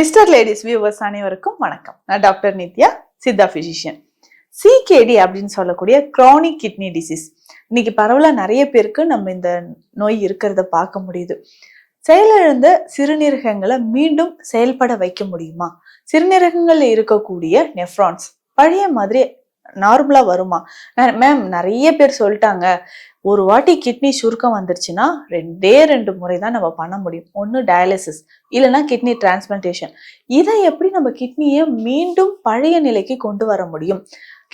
Mister ladies viewers அனைவருக்கும் வணக்கம். நான் doctor Nithya, Siddha physician. CKD அப்படின்னு சொல்லக்கூடிய கிரானிக் கிட்னி டிசீஸ் இன்னைக்கு பரவலா நிறைய பேருக்கு நம்ம இந்த நோய் இருக்கிறத பார்க்க முடியுது. செயலிழந்த சிறுநீரகங்களை மீண்டும் செயல்பட வைக்க முடியுமா? சிறுநீரகங்கள்ல இருக்கக்கூடிய நெஃப்ரான்ஸ் பழைய மாதிரி நார்மலா வருமா? மேம் நிறைய பேர் சொல்லிட்டாங்க, ஒரு வாட்டி கிட்னி சுருக்கம் வந்துருச்சுன்னா 2 முறை தான் நம்ம பண்ண முடியும். ஒன்று டயாலிசிஸ், இல்லைன்னா கிட்னி டிரான்ஸ்பிளான்டேஷன். இதை எப்படி நம்ம கிட்னியை மீண்டும் பழைய நிலைக்கு கொண்டு வர முடியும்?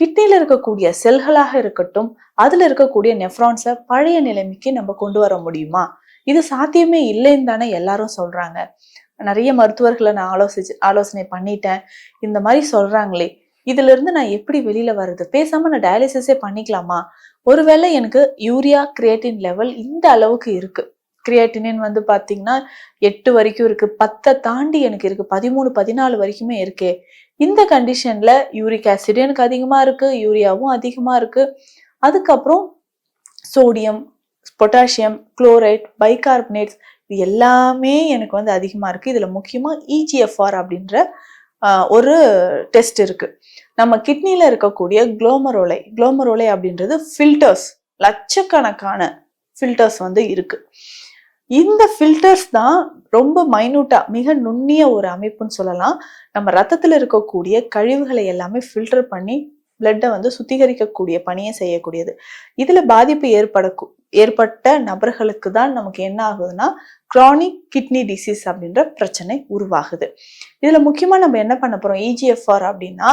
கிட்னியில இருக்கக்கூடிய செல்களாக இருக்கட்டும், அதுல இருக்கக்கூடிய நெஃப்ரான்ஸை பழைய நிலைமைக்கு நம்ம கொண்டு வர முடியுமா? இது சாத்தியமே இல்லைன்னு தானே எல்லாரும் சொல்றாங்க. நிறைய மருத்துவர்களை நான் ஆலோசனை பண்ணிட்டேன், இந்த மாதிரி சொல்றாங்களே, இதுல இருந்து நான் எப்படி வெளியில வர்றது? பேசாம நான் டயாலிசிஸே பண்ணிக்கலாமா? ஒருவேளை எனக்கு யூரியா கிரியேட்டின் லெவல் இந்த அளவுக்கு இருக்கு, கிரியேட்டினின் வந்து பாத்தீங்கன்னா 8 வரைக்கும் இருக்கு, 10 தாண்டி எனக்கு இருக்கு, 13 14 வரைக்குமே இருக்கே. இந்த கண்டிஷன்ல யூரிக் ஆசிட் எனக்கு அதிகமா இருக்கு, யூரியாவும் அதிகமா இருக்கு, அதுக்கப்புறம் சோடியம், பொட்டாசியம், குளோரைட், பைகார்பனேட்ஸ் இது எல்லாமே எனக்கு வந்து அதிகமா இருக்கு. இதுல முக்கியமா EGFR அப்படின்ற ஒரு டெஸ்ட் இருக்கு. நம்ம கிட்னில இருக்கக்கூடிய குளோமரோலை அப்படின்றது ஃபில்டர்ஸ், லட்சக்கணக்கான ஃபில்டர்ஸ் வந்து இருக்கு. இந்த ஃபில்டர்ஸ் தான் ரொம்ப மைனூட்டா, மிக நுண்ணிய ஒரு அமைப்புன்னு சொல்லலாம். நம்ம ரத்தத்துல இருக்கக்கூடிய கழிவுகளை எல்லாமே ஃபில்டர் பண்ணி பிளட்டை வந்து சுத்திகரிக்கக்கூடிய பணியை செய்யக்கூடியது. இதுல பாதிப்பு ஏற்பட்ட நபர்களுக்கு தான் நமக்கு என்ன ஆகுதுன்னா கிரானிக் கிட்னி டிசீஸ் அப்படின்ற பிரச்சனை உருவாகுது. இதுல முக்கியமா நம்ம என்ன பண்ண போறோம்? EGFR அப்படின்னா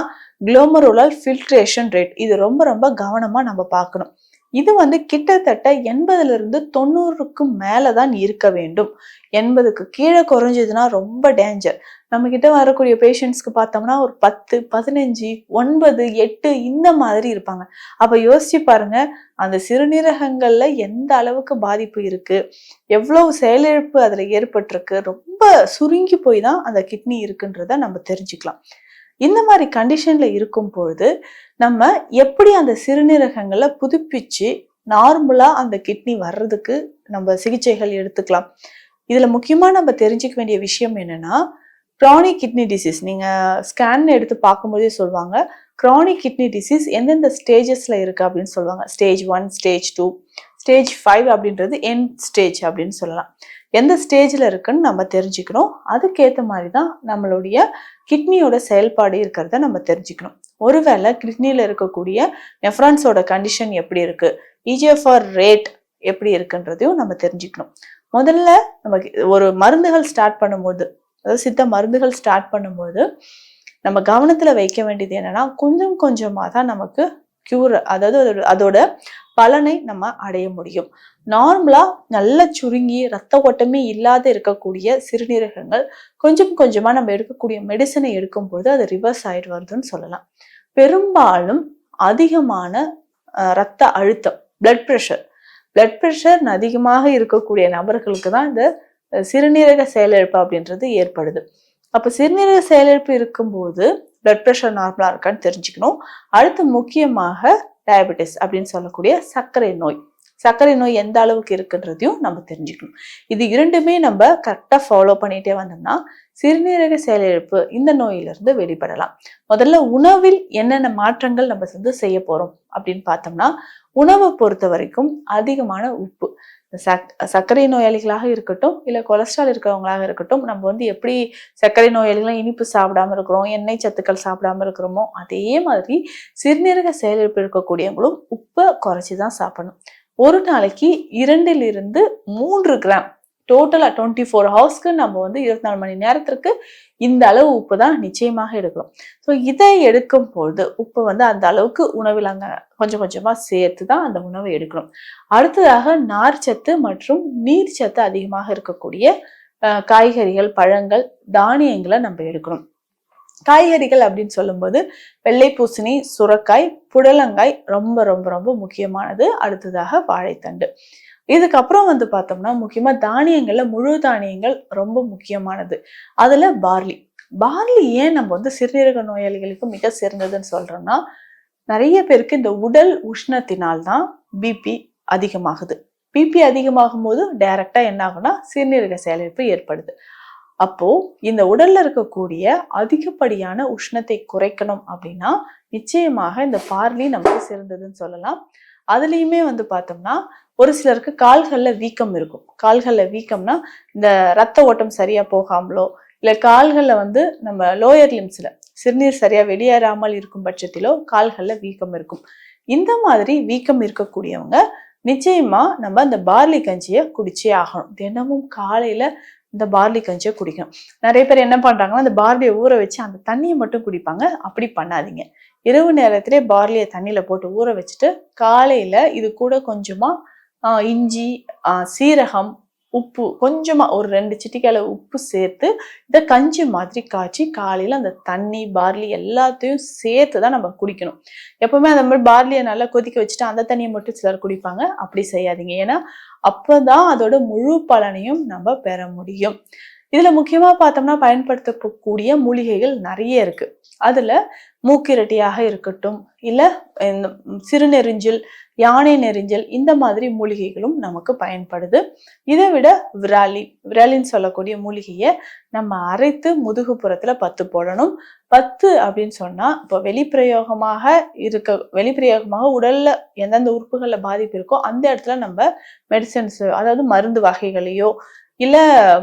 குளோமருலர் ஃபில்ட்ரேஷன் ரேட். இது ரொம்ப ரொம்ப கவனமா நம்ம பார்க்கணும். இது வந்து கிட்டத்தட்ட 80லிருந்து 90க்கு மேலதான் இருக்க வேண்டும். 80க்கு கீழே குறைஞ்சதுன்னா ரொம்ப டேஞ்சர். நம்ம கிட்ட வரக்கூடிய பேஷண்ட்ஸ்க்கு பார்த்தோம்னா ஒரு 10, 15, 9, 8 இந்த மாதிரி இருப்பாங்க. அப்ப யோசிச்சு பாருங்க, அந்த சிறுநீரகங்கள்ல எந்த அளவுக்கு பாதிப்பு இருக்கு, எவ்வளவு செயலிழப்பு அதுல ஏற்பட்டிருக்கு, ரொம்ப சுருங்கி போய் தான் அந்த கிட்னி இருக்குன்றத நம்ம தெரிஞ்சுக்கலாம். இந்த மாதிரி கண்டிஷன்ல இருக்கும் பொழுது நம்ம எப்படி அந்த சிறுநீரகங்களை புதுப்பிச்சு நார்மலா அந்த கிட்னி வர்றதுக்கு நம்ம சிகிச்சைகள் எடுத்துக்கலாம்? இதுல முக்கியமா நம்ம தெரிஞ்சுக்க வேண்டிய விஷயம் என்னன்னா, கிரானிக் கிட்னி டிசீஸ் நீங்க ஸ்கேன் எடுத்து பார்க்கும்போதே சொல்லுவாங்க, கிரானிக் கிட்னி டிசீஸ் எந்தெந்த ஸ்டேஜஸ்ல இருக்கு அப்படின்னு சொல்லுவாங்க. ஸ்டேஜ் 1, ஸ்டேஜ் 2, ஸ்டேஜ் 5 அப்படின்றது எண்ட் ஸ்டேஜ் அப்படின்னு சொல்லலாம். எந்த ஸ்டேஜ்ல இருக்குன்னு நம்ம தெரிஞ்சுக்கணும். அதுக்கேற்ற மாதிரி தான் நம்மளுடைய கிட்னியோட செயல்பாடு இருக்கிறத நம்ம தெரிஞ்சுக்கணும். ஒருவேளை கிட்னியில இருக்கக்கூடிய நெஃப்ரான்ஸோட கண்டிஷன் எப்படி இருக்கு, EGFR ரேட் எப்படி இருக்குன்றதையும் நம்ம தெரிஞ்சுக்கணும். முதல்ல நமக்கு ஒரு மருந்துகள் ஸ்டார்ட் பண்ணும்போது, அதாவது சித்த மருந்துகள் ஸ்டார்ட் பண்ணும்போது நம்ம கவனத்துல வைக்க வேண்டியது என்னன்னா, கொஞ்சம் கொஞ்சமா தான் நமக்கு கியூர், அதாவது அதோட பலனை நம்ம அடைய முடியும். நார்மலா நல்லா சுருங்கி ரத்த ஓட்டமே இல்லாத இருக்கக்கூடிய சிறுநீரகங்கள் கொஞ்சம் கொஞ்சமா நம்ம எடுக்கக்கூடிய மெடிசனை எடுக்கும்போது அது ரிவர்ஸ் ஆயிட்டு வருதுன்னு சொல்லலாம். பெரும்பாலும் அதிகமான ரத்த அழுத்தம், பிளட் பிரஷர் அதிகமாக இருக்கக்கூடிய நபர்களுக்கு தான் இந்த சிறுநீரக செயலிழப்பு அப்படின்றது ஏற்படுது. அப்ப சிறுநீரக செயலிழப்பு இருக்கும்போது பிளட் பிரஷர் நார்மலா இருக்கான்னு தெரிஞ்சுக்கணும். அடுத்து முக்கியமாக டயபெட்டிஸ் அப்படின்னு சொல்லக்கூடிய சர்க்கரை நோய் எந்த அளவுக்கு இருக்குன்றதையும் நம்ம தெரிஞ்சுக்கணும். இது இரண்டுமே நம்ம கரெக்டா ஃபாலோ பண்ணிட்டே வந்தோம்னா சிறுநீரக செயலிழப்பு இந்த நோயிலிருந்து வெளிப்படலாம். முதல்ல உணவில் என்னென்ன மாற்றங்கள் நம்ம வந்து செய்ய போறோம் அப்படின்னு பார்த்தோம்னா, உணவை பொறுத்த வரைக்கும் அதிகமான உப்பு, சர்க்கரை நோயாளிகளாக இருக்கட்டும், இல்ல கொலஸ்ட்ரால் இருக்கிறவங்களாக இருக்கட்டும், நம்ம வந்து எப்படி சர்க்கரை நோயாளிகளாம் இனிப்பு சாப்பிடாம இருக்கிறோம், எண்ணெய் சத்துக்கள் சாப்பிடாம இருக்கிறோமோ, அதே மாதிரி சிறுநீரக செயலிழப்பு இருக்கக்கூடியவங்களும் உப்பை குறைச்சிதான் சாப்பிடணும். ஒரு நாளைக்கு 2லிருந்து 3 கிராம், டோட்டலா 24 ஹவர்ஸ்க்கு நம்ம வந்து 24 மணி நேரத்திற்கு இந்த அளவு உப்பு தான் நிச்சயமாக எடுக்கிறோம். ஸோ இதை எடுக்கும் பொழுது உப்பு வந்து அந்த அளவுக்கு உணவில் அங்க கொஞ்சம் கொஞ்சமா சேர்த்து தான் அந்த உணவை எடுக்கணும். அடுத்ததாக நார்ச்சத்து மற்றும் நீர்ச்சத்து அதிகமாக இருக்கக்கூடிய காய்கறிகள், பழங்கள், தானியங்களை நம்ம எடுக்கணும். காய்கறிகள் அப்படின்னு சொல்லும்போது வெள்ளை பூசணி, சுரக்காய், புடலங்காய் ரொம்ப ரொம்ப ரொம்ப முக்கியமானது. அடுத்ததாக வாழைத்தண்டு. இதுக்கப்புறம் வந்து பார்த்தோம்னா முக்கியமா தானியங்கள்ல முழு தானியங்கள் ரொம்ப முக்கியமானது. அதுல பார்லி ஏன் நம்ம வந்து சிறுநீரக நோயாளிகளுக்கு மிக சிறந்ததுன்னு சொல்றோம்னா, நிறைய பேருக்கு இந்த உடல் உஷ்ணத்தினால்தான் பிபி அதிகமாகுது. பிபி அதிகமாகும் போது டைரக்டா என்ன ஆகும்னா சிறுநீரக செயலிழப்பு ஏற்படுது. அப்போ இந்த உடல்ல இருக்கக்கூடிய அதிகப்படியான உஷ்ணத்தை குறைக்கணும் அப்படின்னா நிச்சயமாக இந்த பார்லி நமக்கு சிறந்ததுன்னு சொல்லலாம். அதுலயுமே பார்த்தோம்னா ஒரு சிலருக்கு கால்கள்ல வீக்கம் இருக்கும். கால்கள்ல வீக்கம்னா இந்த ரத்த ஓட்டம் சரியா போகாமலோ இல்ல கால்கள்ல நம்ம லோயர் லிம்ஸ்ல சிறுநீர் சரியா வெளியேறாமல் இருக்கும் பட்சத்திலோ கால்கள்ல வீக்கம் இருக்கும். இந்த மாதிரி வீக்கம் இருக்கக்கூடியவங்க நிச்சயமா நம்ம அந்த பார்லி கஞ்சியை குடிச்சே ஆகணும். தினமும் காலையில இந்த பார்லி கஞ்சியை குடிக்கணும். நிறைய பேர் என்ன பண்றாங்கன்னா அந்த பார்லியை ஊற வச்சு அந்த தண்ணியை மட்டும் குடிப்பாங்க. அப்படி பண்ணாதீங்க. இரவு நேரத்திலே பார்லியை தண்ணியில போட்டு ஊற வச்சுட்டு காலையில இது கூட கொஞ்சமா இஞ்சி, சீரகம், உப்பு கொஞ்சமா ஒரு 2 சிட்டிகை உப்பு சேர்த்து இதை கஞ்சி மாதிரி காய்ச்சி காலையில அந்த தண்ணி பார்லி எல்லாத்தையும் சேர்த்து தான் நம்ம குடிக்கணும். எப்பவுமே அந்த மாதிரி பார்லியை நல்லா கொதிக்க வச்சுட்டு அந்த தண்ணியை மட்டும் சிலர் குடிப்பாங்க. அப்படி செய்யாதீங்க. ஏன்னா அப்பதான் அதோட முழு பலனையும் நம்ம பெற முடியும். இதுல முக்கியமா பார்த்தோம்னா பயன்படுத்தக்கூடிய மூலிகைகள் நிறைய இருக்கு. அதுல மூக்கிரட்டியாக இருக்கட்டும், இல்ல இந்த சிறுநெறிஞ்சில், யானை நெறிஞ்சல், இந்த மாதிரி மூலிகைகளும் நமக்கு பயன்படுது. இதை விட விராலின்னு சொல்லக்கூடிய மூலிகையை நம்ம அரைத்து முதுகுப்புறத்துல 10 போடணும். 10 அப்படின்னு சொன்னா இப்போ வெளிப்பிரயோகமாக உடல்ல எந்தெந்த உறுப்புகள்ல பாதிப்பு இருக்கோ அந்த இடத்துல நம்ம மெடிசன்ஸ், அதாவது மருந்து வகைகளையோ இல்ல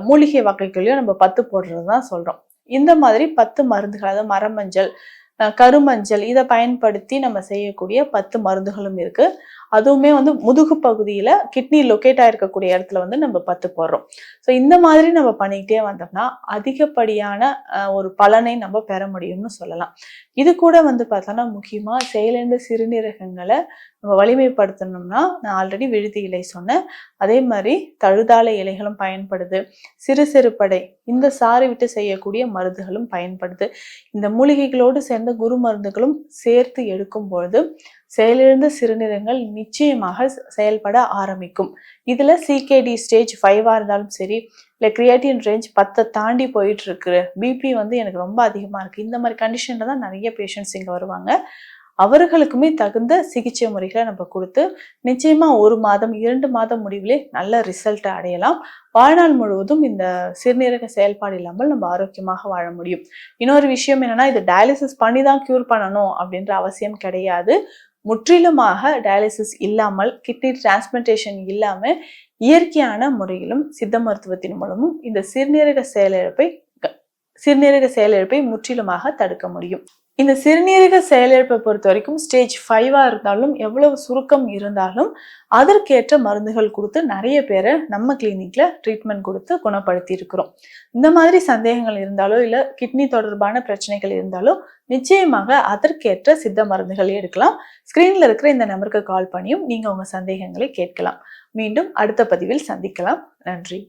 மூலிகை வகைகளையோ நம்ம 10 போடுறதுதான் சொல்றோம். இந்த மாதிரி 10 மருந்துகள், அதாவது மரமஞ்சள், கருமஞ்சள், இதை பயன்படுத்தி நம்ம செய்யக்கூடிய 10 மருந்துகளும் இருக்கு. அதுவுமே முதுகு பகுதியில கிட்னி லொக்கேட் ஆயிருக்கக்கூடிய இடத்துல நம்ம 10 போடுறோம். ஸோ இந்த மாதிரி நம்ம பண்ணிக்கிட்டே வந்தோம்னா அதிகப்படியான ஒரு பலனை நம்ம பெற முடியும்னு சொல்லலாம். இது கூட பார்த்தோம்னா முக்கியமா செயலிழந்த சிறுநீரகங்களை நம்ம வலிமைப்படுத்தணும்னா நான் ஆல்ரெடி விழுதி இலை சொன்னேன். அதே மாதிரி தழுதாழை இலைகளும் பயன்படுது. சிறுபடை, இந்த சாறு விட்டு செய்யக்கூடிய மருந்துகளும் பயன்படுது. இந்த மூலிகைகளோடு சேர்ந்த குரு மருந்துகளும் சேர்த்து எடுக்கும் பொழுது செயலிழந்த சிறுநீரகங்கள் நிச்சயமாக செயல்பட ஆரம்பிக்கும். இதுல CKD ஸ்டேஜ் 5 இருந்தாலும் சரி, இல்ல கிரியேட்டின் ரேஞ்ச் 10 தாண்டி போயிட்டு இருக்கு, பிபி எனக்கு ரொம்ப அதிகமா இருக்கு, இந்த மாதிரி கண்டிஷன்ல தான் நிறைய பேஷண்ட்ஸ் இங்க வருவாங்க. அவர்களுக்குமே தகுந்த சிகிச்சை முறைகளை நம்ம கொடுத்து நிச்சயமா 1 மாதம் 2 மாதம் முடிவிலே நல்ல ரிசல்ட்டை அடையலாம். வாழ்நாள் முழுவதும் இந்த சிறுநீரக செயல்பாடு இல்லாமல் நம்ம ஆரோக்கியமாக வாழ முடியும். இன்னொரு விஷயம் என்னன்னா, இது டயாலிசிஸ் பண்ணி தான் கியூர் பண்ணணும் அப்படின்ற அவசியம் கிடையாது. முற்றிலுமாக டயாலிசிஸ் இல்லாமல், கிட்னி டிரான்ஸ்பிளான்டேஷன் இல்லாம இயற்கையான முறையிலும் சித்த மருத்துவத்தின் மூலமும் இந்த சிறுநீரக செயலிழப்பை முற்றிலுமாக தடுக்க முடியும். இந்த சிறுநீரக செயலிழப்பை பொறுத்த வரைக்கும் ஸ்டேஜ் 5 இருந்தாலும், எவ்வளவு சுருக்கம் இருந்தாலும் அதற்கேற்ற மருந்துகள் கொடுத்து நிறைய பேரை நம்ம கிளினிக்ல ட்ரீட்மெண்ட் கொடுத்து குணப்படுத்தி இருக்கிறோம். இந்த மாதிரி சந்தேகங்கள் இருந்தாலோ இல்ல கிட்னி தொடர்பான பிரச்சனைகள் இருந்தாலோ நிச்சயமாக அதற்கேற்ற சித்த மருந்துகள் எடுக்கலாம். ஸ்கிரீன்ல இருக்கிற இந்த நம்பருக்கு கால் பண்ணியும் நீங்க உங்க சந்தேகங்களை கேட்கலாம். மீண்டும் அடுத்த பதிவில் சந்திக்கலாம். நன்றி.